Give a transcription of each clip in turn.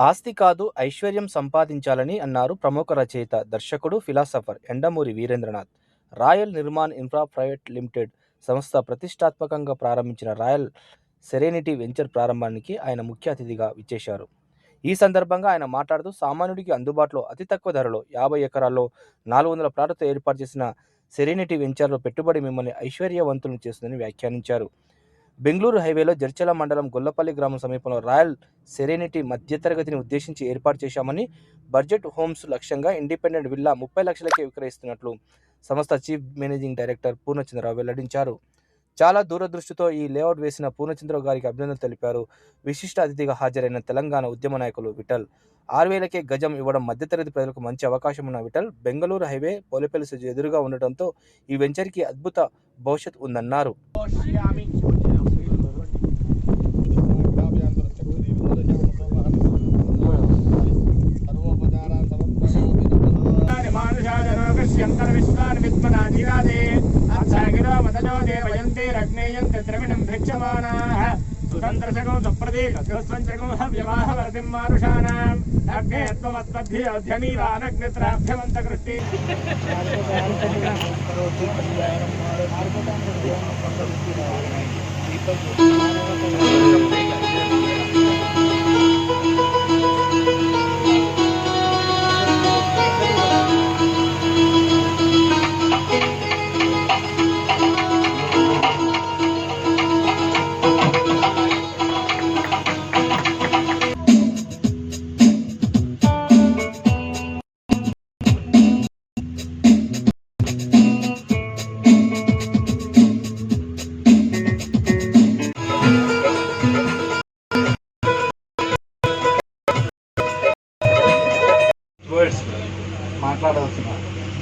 ఆస్తి కాదు ఐశ్వర్యం సంపాదించాలని అన్నారు ప్రముఖ రచయిత, దర్శకుడు, philosopher Yandamuri Veerendranath. Royal Nirman Infra Private Limited సంస్థ ప్రతిష్టాత్మకంగా ప్రారంభించిన రాయల్ సెరెనిటీ వెంచర్ ప్రారంభానికి ఆయన ముఖ్య అతిథిగా విచ్చేశారు. ఈ సందర్భంగా ఆయన మాట్లాడుతూ, సామాన్యుడికి అందుబాటులో అతి తక్కువ ధరలో 50 ఎకరాల్లో 400 ప్లాట్లతో ఏర్పాటు చేసిన సెరెనిటీ వెంచర్లో పెట్టుబడి మిమ్మల్ని ఐశ్వర్యవంతులను చేస్తుందని వ్యాఖ్యానించారు. బెంగళూరు హైవేలో జడ్చల మండలం గొల్లపల్లి గ్రామం సమీపంలో రాయల్ సెరెనిటీ మధ్యతరగతిని ఉద్దేశించి ఏర్పాటు చేశామని, బడ్జెట్ హోమ్స్ లక్ష్యంగా ఇండిపెండెంట్ విల్లా 30 లక్షలకే విక్రయిస్తున్నట్లు సంస్థ చీఫ్ మేనేజింగ్ డైరెక్టర్ పూర్ణచంద్రరావు వెల్లడించారు. చాలా దూరదృష్టితో ఈ లేఅవుట్ వేసిన పూర్ణచంద్రరావు గారికి అభినందనలు తెలిపారు. విశిష్ట అతిథిగా హాజరైన తెలంగాణ ఉద్యమ నాయకులు విఠల్, 6,000కే గజం ఇవ్వడం మధ్యతరగతి ప్రజలకు మంచి అవకాశం ఉన్న విఠల్, బెంగళూరు హైవే పోలేపల్లి ఎదురుగా ఉండటంతో ఈ వెంచర్కి అద్భుత భవిష్యత్ ఉందన్నారు.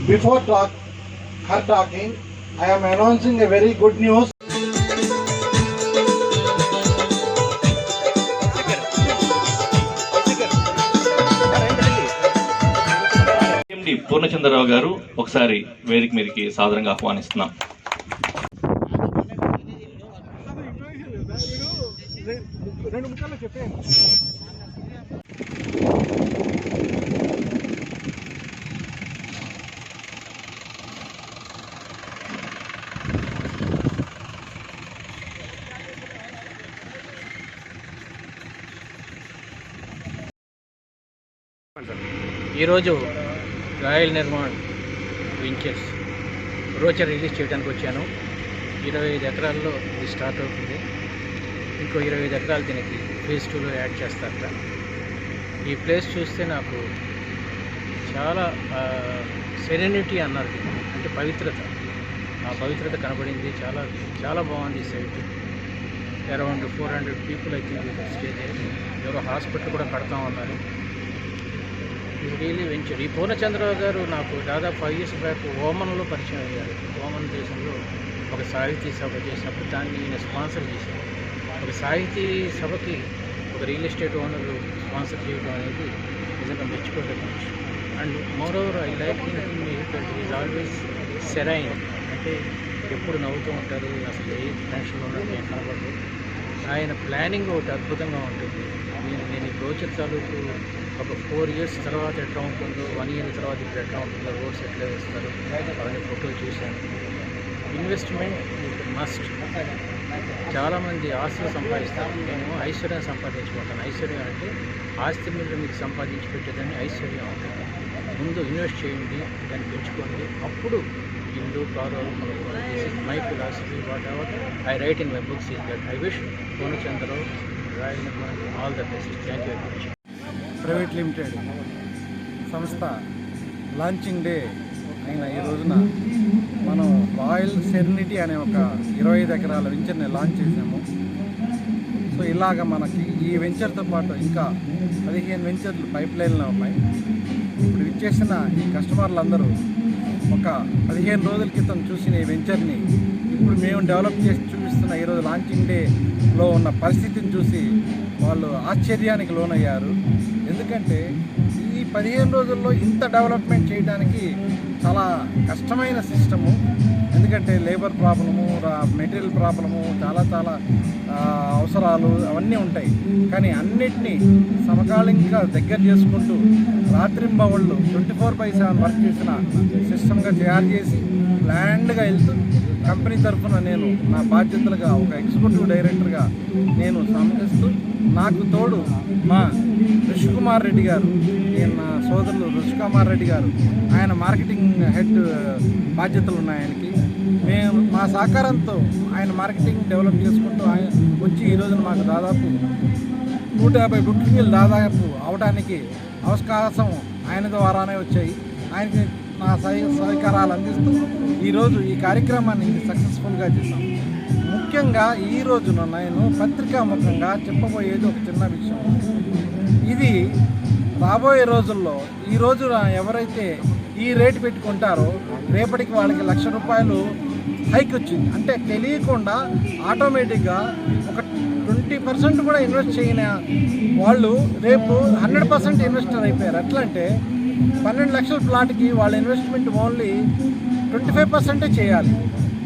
Before her talking, I am announcing a very good news. Purnachandrarao గారు ఒకసారి వేదిక మీదకి సాదరంగా ఆహ్వానిస్తున్నాం. ఈరోజు royal Nirman ventures brochure release చేయడానికి వచ్చాను. 25 ఎకరాల్లో ఇది స్టార్ట్ అవుతుంది. ఇంకో 25 ఎకరాలు దీనికి ఫేజ్ 2లో యాడ్ చేస్తారట. ఈ ప్లేస్ చూస్తే నాకు చాలా సెరెనిటీ అన్నారు, అంటే పవిత్రత, ఆ పవిత్రత కనబడింది. చాలా చాలా బాగుంది ఈ సైట్. అరౌండ్ 400 పీపుల్ అయితే స్టే చేయాలి. ఎవరో హాస్పిటల్ కూడా కడతా ఉన్నారు. ఇది రియలీ వెంచర్. ఈ పూర్ణచంద్రరావు గారు నాకు దాదాపు 5 years బ్యాక్ ఓమన్లో పరిచయం అయ్యారు. ఓమన్ దేశంలో ఒక సాహితీ సభ చేసినప్పుడు దాన్ని ఈయన స్పాన్సర్ చేశారు. ఒక సాహితీ సభకి ఒక రియల్ ఎస్టేట్ ఓనర్ స్పాన్సర్ చేయడం అనేది నిజంగా మెచ్చుకోదగ్గ విషయం. And more over I like is always serine, అంటే ఎప్పుడు నవ్వుతూ ఉంటారు, అసలు ఏ టెన్షన్లో ఉన్నది నేను కనబడదు. ఆయన ప్లానింగ్ ఒకటి అద్భుతంగా ఉంటుంది. నేను ఈ బ్రోచర్ తాలూకు ఒక 4 years తర్వాత ఎట్లా ఉంటుందో, 1 year తర్వాత ఇప్పుడు ఎట్లా ఉంటుందో, రోడ్స్ ఎట్లా వేస్తారు అవన్నీ ఫోటోలు చూశాను. Investment must. చాలామంది ఆస్తులు సంపాదిస్తారు, నేను ఐశ్వర్యం సంపాదించుకుంటాను. ఐశ్వర్యం అంటే ఆస్తి మీద మీకు సంపాదించి పెట్టేదాన్ని ఐశ్వర్యం ఉంటుంది. ముందు ఇన్వెస్ట్ చేయండి, దాన్ని పెంచుకోండి, అప్పుడు ఇల్లు కారు కొనుక్కోండి. This is my philosophy. What ever I right in my books is that. I wish Purnachandrarao royal all the best. Thank you very much. Private Limited సంస్థ లాంచింగ్ డే అయిన ఈ రోజున మనం రాయల్ సెరెనిటీ అనే ఒక 25 ఎకరాల వెంచర్ని లాంచ్ చేసాము. సో ఇలాగ మనకి ఈ వెంచర్తో పాటు ఇంకా 15 వెంచర్లు పైప్ లైన్లో ఉన్నాయి. ఇప్పుడు విచ్చేసిన ఈ కస్టమర్లందరూ ఒక 15 రోజుల క్రితం చూసిన ఈ వెంచర్ని ఇప్పుడు మేము డెవలప్ చేసి చూపిస్తున్న ఈరోజు లాంచింగ్ డేలో ఉన్న పరిస్థితిని చూసి వాళ్ళు ఆశ్చర్యానికి లోనయ్యారు. ఎందుకంటే ఈ 15 రోజుల్లో ఇంత డెవలప్మెంట్ చేయడానికి చాలా కష్టమైన సిస్టము. ఎందుకంటే లేబర్ ప్రాబ్లము, మెటీరియల్ ప్రాబ్లము, చాలా అవసరాలు అవన్నీ ఉంటాయి. కానీ అన్నిటినీ సమకాలీనంగా దగ్గర చేసుకుంటూ రాత్రింబవళ్ళు 24/7 వర్క్ చేసిన సిస్టమ్గా తయారు చేసి ప్లాన్డ్గా వెళ్తూ కంపెనీ తరఫున నేను నా బాధ్యతలుగా ఒక ఎగ్జిక్యూటివ్ డైరెక్టర్గా నేను సమర్పిస్తూ, నాకు తోడు మా ఋషికుమార్ రెడ్డి గారు, నేను నా సోదరులు ఋషికుమార్ రెడ్డి గారు, ఆయన మార్కెటింగ్ హెడ్ బాధ్యతలు ఉన్నాయి ఆయనకి. మేము మా సహకారంతో ఆయన మార్కెటింగ్ డెవలప్ చేసుకుంటూ ఆయన వచ్చి ఈరోజున మాకు దాదాపు 150 బుకింగ్లు దాదాపు అవడానికి అవకాశం ఆయన ద్వారానే వచ్చాయి. ఆయనకి నా సహకారాలు అందిస్తూ ఈరోజు ఈ కార్యక్రమాన్ని సక్సెస్ఫుల్గా చేశాం. ముఖ్యంగా ఈ రోజున నేను పత్రికాముఖంగా చెప్పబోయేది ఒక చిన్న విషయం. ఇది రాబోయే రోజుల్లో ఈ రోజున ఎవరైతే ఈ రేటు పెట్టుకుంటారో రేపటికి వాళ్ళకి ₹1,00,000 హైక్ వచ్చింది. అంటే తెలియకుండా ఆటోమేటిక్గా ఒక 20% కూడా ఇన్వెస్ట్ చేయని వాళ్ళు రేపు 100% ఇన్వెస్టర్ అయిపోయారు. ఎట్లా అంటే 12 లక్షల ప్లాట్కి వాళ్ళ ఇన్వెస్ట్మెంట్ ఓన్లీ 25% చేయాలి.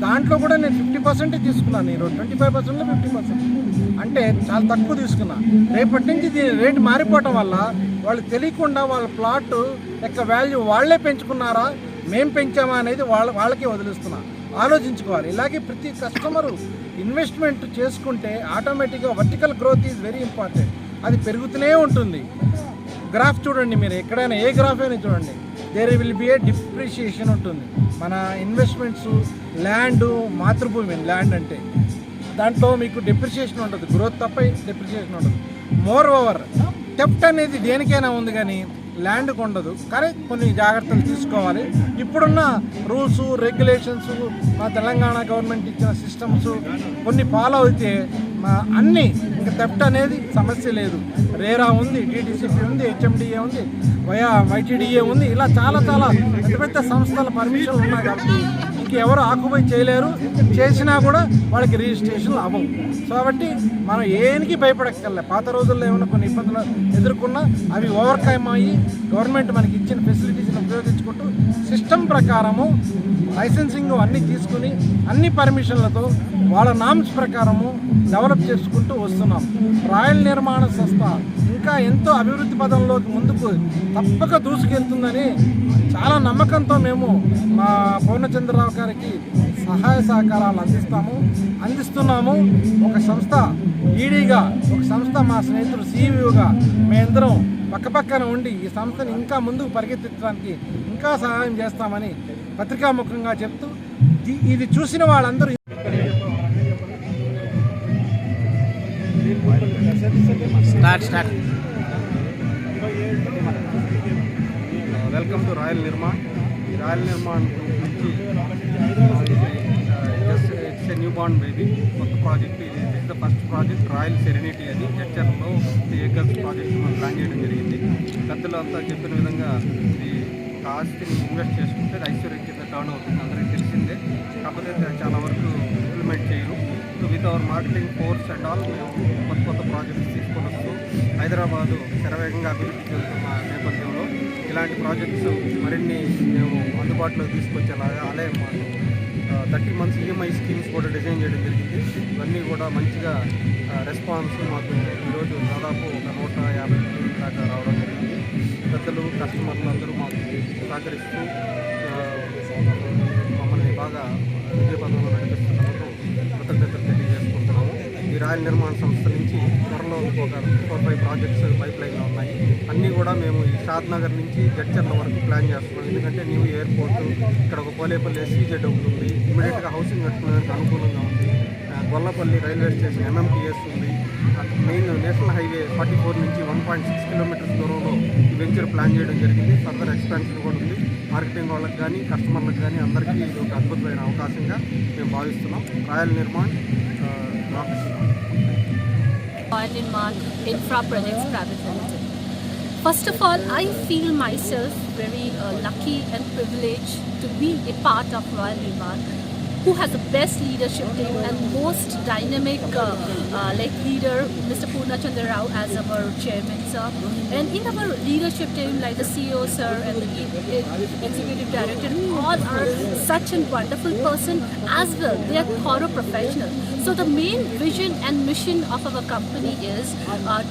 దాంట్లో కూడా నేను 50% తీసుకున్నాను. ఈరోజు 25%లో 50% అంటే చాలా తక్కువ తీసుకున్నా. రేపటి నుంచి దీని రేటు మారిపోవటం వల్ల వాళ్ళు తెలియకుండా వాళ్ళ ప్లాట్ యొక్క వాల్యూ వాళ్ళే పెంచుకున్నారా, మేము పెంచామా అనేది వాళ్ళకే వదిలిస్తున్నా. ఆలోచించుకోవాలి. ఇలాగే ప్రతి కస్టమరు ఇన్వెస్ట్మెంట్ చేసుకుంటే ఆటోమేటిక్గా vertical growth is very important. అది పెరుగుతూనే ఉంటుంది. గ్రాఫ్ చూడండి, మీరు ఎక్కడైనా ఏ గ్రాఫ్ అయినా చూడండి, there will be a depreciation ఉంటుంది. మన ఇన్వెస్ట్మెంట్స్ ల్యాండ్, మాతృభూమి ల్యాండ్ అంటే దాంట్లో మీకు డిప్రిషియేషన్ ఉంటుంది, గ్రోత్ తప్ప డిప్రిషియేషన్ ఉంటుంది. మోర్ ఓవర్ థెఫ్ట్ అనేది దేనికైనా ఉంది కానీ ల్యాండ్కి ఉండదు. కానీ కొన్ని జాగ్రత్తలు తీసుకోవాలి. ఇప్పుడున్న రూల్స్ రెగ్యులేషన్స్, మా తెలంగాణ గవర్నమెంట్ ఇచ్చిన సిస్టమ్స్ కొన్ని ఫాలో అయితే అన్నీ ఇంకా థెఫ్ట్ అనేది సమస్య లేదు. రేరా ఉంది, టీటీసీపీ ఉంది, హెచ్ఎండిఏ ఉంది, వైటీడీఏ ఉంది. ఇలా చాలా పెద్ద పెద్ద సంస్థల పర్మిషన్లు ఉన్నాయి కాబట్టి ఇంకెవరు ఆక్యుపై చేయలేరు. చేసినా కూడా వాళ్ళకి రిజిస్ట్రేషన్లు అవ్వవు. సో కాబట్టి మనం ఏనికి భయపడక్కర్లే. పాత రోజుల్లో ఏమైనా కొన్ని ఇబ్బందులు ఎదుర్కొన్నా అవి ఓవర్కమ్ అయ్యి గవర్నమెంట్ మనకి ఇచ్చిన ఫెసిలిటీస్ని ఉపయోగించుకుంటూ సిస్టమ్ ప్రకారము లైసెన్సింగ్ అన్నీ తీసుకుని అన్ని పర్మిషన్లతో వాళ్ళ నామ్స్ ప్రకారము డెవలప్ చేసుకుంటూ వస్తున్నాం. రాయల్ నిర్మాణ సంస్థ ఇంకా ఎంతో అభివృద్ధి పదంలోకి ముందుకు తప్పక దూసుకెళ్తుందని చాలా నమ్మకంతో మేము మా పూర్ణచంద్రరావు గారికి సహాయ సహకారాలు అందిస్తున్నాము. ఒక సంస్థ ఈడీగా, ఒక సంస్థ మా స్నేహితుడు సిఇఓగా మేమందరం పక్కపక్కన ఉండి ఈ సంస్థని ఇంకా ముందుకు పరిగెత్తించడానికి ఇంకా సహాయం చేస్తామని పత్రికాముఖంగా చెప్తూ, ఇది చూసిన వాళ్ళందరూ welcome to royal Nirman. Royal Nirman నుంచి ఇట్స్ న్యూ బార్న్ బేబీ, కొత్త ప్రాజెక్ట్. ఇది is the first project royal serenity అని జడ్చర్లో 50 acres ప్రాజెక్ట్ మనం ప్లాన్ చేయడం జరిగింది. పెద్దలు అంతా చెప్పిన విధంగా ఇది ఆస్తిని ఇన్వెస్ట్ చేసుకుంటే ఐశ్వర్యం కింద టర్న్ అవుతుంది, అందరికీ తెలిసిందే. కాకపోతే చాలా వరకు ఇంప్లిమెంట్ చేయరు. So with our marketing force and all మేము కొత్త ప్రాజెక్ట్స్ తీసుకొని వస్తూ హైదరాబాదు శరవేగంగా అభివృద్ధి చెందుతున్న నేపథ్యంలో ఇలాంటి ప్రాజెక్ట్స్ మరిన్ని మేము అందుబాటులోకి తీసుకొచ్చేలాగా అలాగే మాకు 30 months EMI స్కీమ్స్ కూడా డిజైన్ చేయడం జరిగింది. ఇవన్నీ కూడా మంచిగా రెస్పాన్స్ మాకు ఈరోజు దాదాపు ఒక 150 స్కీమ్స్ దాకా రావడం జరిగింది. పెద్దలు కస్టమర్లు అందరూ మాకు సహకరిస్తూ మమ్మల్ని బాగా విజయపథంలో నడిపిస్తున్నందుకు కృతజ్ఞతలు తెలియజేసుకుంటున్నాము. ఈ రాయల్ నిర్మాణ సంస్థ నుంచి త్వరలో ఒక 4-5 ప్రాజెక్ట్స్ పైప్ లైన్లో ఉన్నాయి. అన్నీ కూడా మేము ఈ షాద్నగర్ నుంచి జడ్చర్ల వరకు ప్లాన్ చేస్తున్నాం. ఎందుకంటే న్యూ ఎయిర్పోర్టు, ఇక్కడ ఒక పోలేపల్లి SEZ ఉంటుంది, ఇమీడియట్గా హౌసింగ్ కట్టుకోవడానికి అనుకూలంగా ఉంది. గొల్లపల్లి రైల్వే స్టేషన్ MMTS ఉంది. మెయిన్ నేషనల్ హైవే 44 నుంచి 1.6 kilometers దూరంలో ఈ వెంచర్ ప్లాన్ చేయడం జరిగింది. ఫర్దర్ ఎక్స్పాన్షన్ కూడా ఉంది. మార్కెటింగ్ వాళ్ళకి కానీ కస్టమర్లకు కానీ అందరికీ ఇది ఒక అద్భుతమైన అవకాశంగా మేము భావిస్తున్నాం. Royal Nirman Royal Nirman Infra Projects Private Limited. First of all, I feel myself very lucky and privileged to be a part of Royal Nirman. who has the best leadership team and most dynamic leader, Mr. Purnachandra Rao as our chairman, sir. And in our leadership team, like the CEO, sir, and the executive director, all are such a wonderful person as well. They are thorough professionals. So the main vision and mission of our company is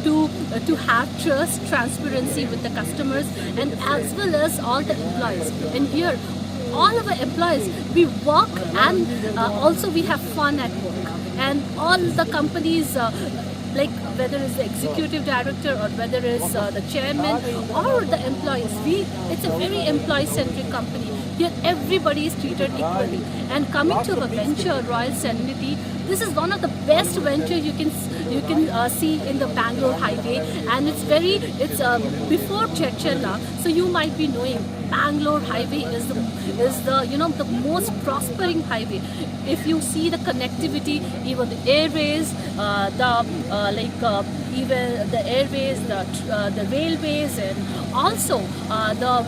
to have trust, transparency with the customers, and as well as all the employees. And here, all our employees, we work and also we have fun at work. And all the companies, like whether it's the executive director or whether it's the chairman or the employees, it's a very employee-centric company. Here everybody is treated equally. And coming to our venture, Royal Serenity, this is one of the best ventures you can see in the Bangalore highway, and it's before Chechela, so you might be knowing Bangalore highway is the most prospering highway. If you see the connectivity, even the airways, even the airways, the railways, and also the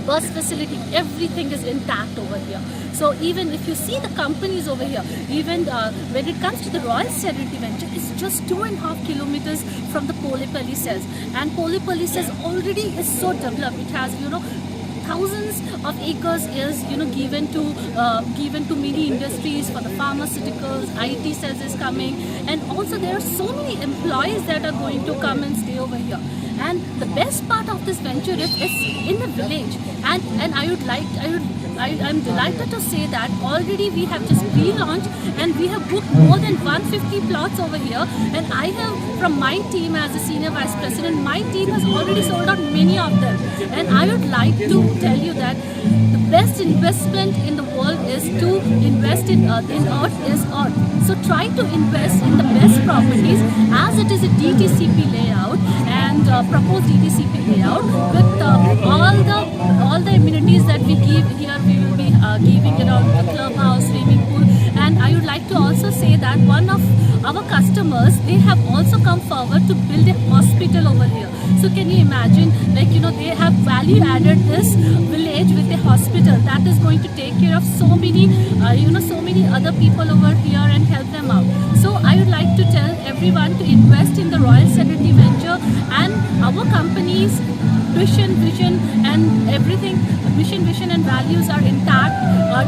bus facility, everything is intact over here. So even if you see the companies over here, even when it comes to the Royal Serenity venture, it's just 2.5 kilometers from the Polepalli cells, and Polepalli cells already is so developed. It has thousands of acres is given to many industries for the pharmaceuticals. IT cells is coming, and also there are so many employees that are going to come and stay over here. And the best part of this venture is it's in the village, and I'm delighted to say that already we have just pre-launched and we have booked more than 150 plots over here. And I have, from my team as a senior vice president, my team has already sold out many of them. And I would like to tell you that the best investment in the world is to invest in earth. In earth is earth. So try to invest in the best properties, as it is a DTCP layout and proposed DTCP layout with all the amenities that we give here. We will be giving around the clubhouse, swimming pool, and I would like to also say that one of our customers, they have also come forward to build a hospital over here. So can you imagine, they have value added this village with a hospital that is going to take care of so many other people over here and help them out. So I would like to tell everyone to invest in the Royal Serenity venture, and our company's vision and everything, vision and values are intact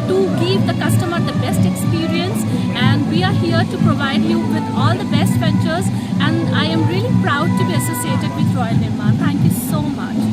to give the customer the best experience, and we are here to provide you with all the best ventures, and I am really proud to be associated with Royal Nirman. Thank you so much.